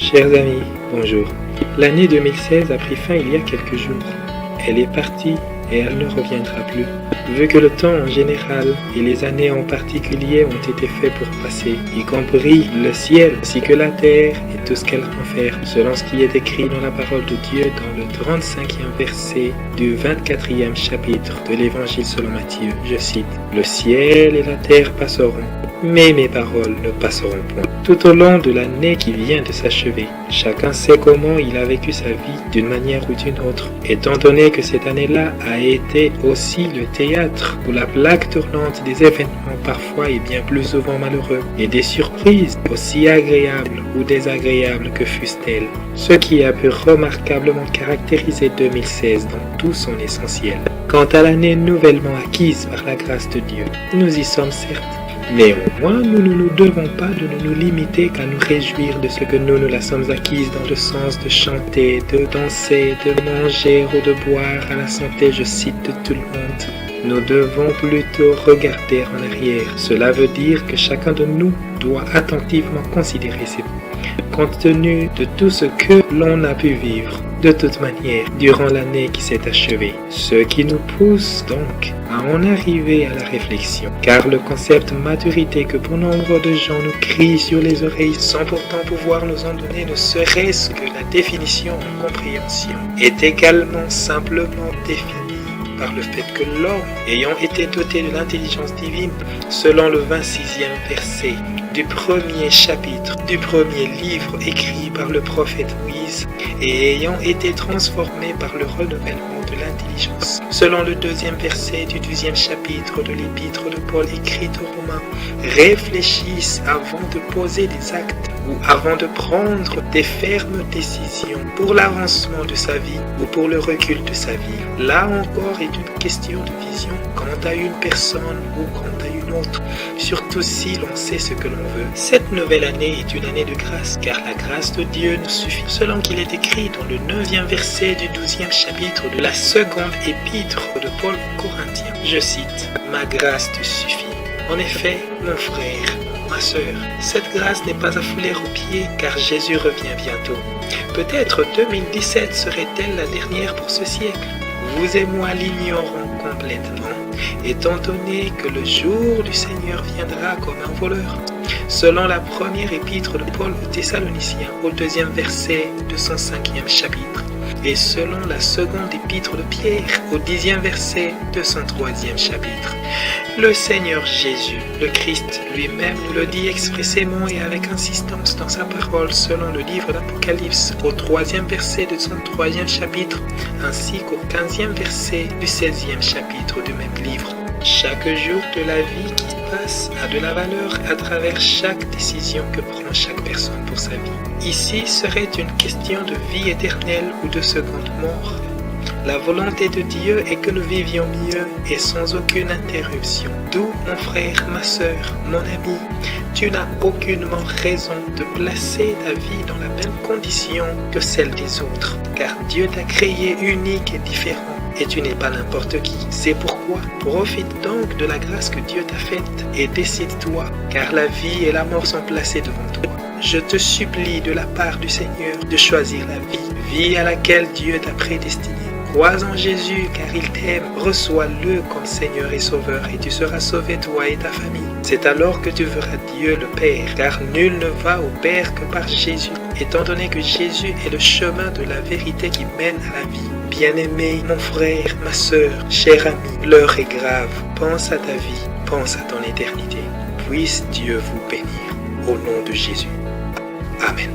Chers amis, bonjour. L'année 2016 a pris fin il y a quelques jours. Elle est partie et elle ne reviendra plus. Vu que le temps en général et les années en particulier ont été faits pour passer, y compris le ciel ainsi que la terre et tout ce qu'elle renferme, selon ce qui est écrit dans la parole de Dieu dans le 35e verset du 24e chapitre de l'Évangile selon Matthieu. Je cite, « Le ciel et la terre passeront, mais mes paroles ne passeront point. » Tout au long de l'année qui vient de s'achever, chacun sait comment il a vécu sa vie d'une manière ou d'une autre. Étant donné que cette année-là a été aussi le théâtre où la plaque tournante des événements parfois et bien plus souvent malheureux, et des surprises aussi agréables ou désagréables que fussent-elles, ce qui a pu remarquablement caractériser 2016 dans tout son essentiel. Quant à l'année nouvellement acquise par la grâce de Dieu, nous y sommes certes. Néanmoins, nous ne nous devons pas de nous limiter qu'à nous réjouir de ce que nous la sommes acquise dans le sens de chanter, de danser, de manger ou de boire à la santé, je cite, de tout le monde. Nous devons plutôt regarder en arrière. Cela veut dire que chacun de nous doit attentivement considérer ses vies, compte tenu de tout ce que l'on a pu vivre, de toute manière, durant l'année qui s'est achevée. Ce qui nous pousse donc à en arriver à la réflexion, car le concept maturité que bon nombre de gens nous crient sur les oreilles sans pourtant pouvoir nous en donner ne serait-ce que la définition en compréhension, est également simplement définie par le fait que l'homme, ayant été doté de l'intelligence divine, selon le 26e verset du premier chapitre du premier livre écrit par le prophète Moïse, et ayant été transformé par le renouvellement de l'intelligence, selon le 2e verset du 12e chapitre de l'épître de Paul écrite aux Romains, réfléchissent avant de poser des actes ou avant de prendre des fermes décisions pour l'avancement de sa vie ou pour le recul de sa vie. Là encore est une question de vision quant à une personne ou quant à une autre, surtout si l'on sait ce que l'on veut. Cette nouvelle année est une année de grâce, car la grâce de Dieu nous suffit, selon qu'il est écrit dans le 9e verset du 12e chapitre de la seconde épître de Paul aux Corinthiens. Je cite, « Ma grâce te suffit. » En effet, mon frère, ma sœur, cette grâce n'est pas à fouler aux pieds, car Jésus revient bientôt. Peut-être 2017 serait-elle la dernière pour ce siècle. Vous et moi l'ignorons complètement, étant donné que le jour du Seigneur viendra comme un voleur. Selon la première épître de Paul aux Thessaloniciens, au 2e verset de son 5e chapitre, et selon la seconde épître de Pierre, au 10e verset de son 3e chapitre, le Seigneur Jésus, le Christ lui-même, nous le dit expressément et avec insistance dans sa parole selon le livre d'Apocalypse, au 3e verset de son 3e chapitre, ainsi qu'au 15e verset du 16e chapitre du même livre. Chaque jour de la vie qui passe a de la valeur à travers chaque décision que prend chaque personne pour sa vie. Ici serait une question de vie éternelle ou de seconde mort. La volonté de Dieu est que nous vivions mieux et sans aucune interruption. D'où, mon frère, ma sœur, mon ami, tu n'as aucunement raison de placer ta vie dans la même condition que celle des autres, car Dieu t'a créé unique et différent. Et tu n'es pas n'importe qui. C'est pourquoi profite donc de la grâce que Dieu t'a faite et décide-toi, car la vie et la mort sont placées devant toi. Je te supplie de la part du Seigneur de choisir la vie à laquelle Dieu t'a prédestiné. Crois en Jésus car il t'aime, reçois-le comme Seigneur et Sauveur et tu seras sauvé toi et ta famille. C'est alors que tu verras Dieu le Père, car nul ne va au Père que par Jésus, étant donné que Jésus est le chemin de la vérité qui mène à la vie. Bien-aimé, mon frère, ma sœur, cher ami, l'heure est grave. Pense à ta vie, pense à ton éternité. Puisse Dieu vous bénir. Au nom de Jésus. Amen.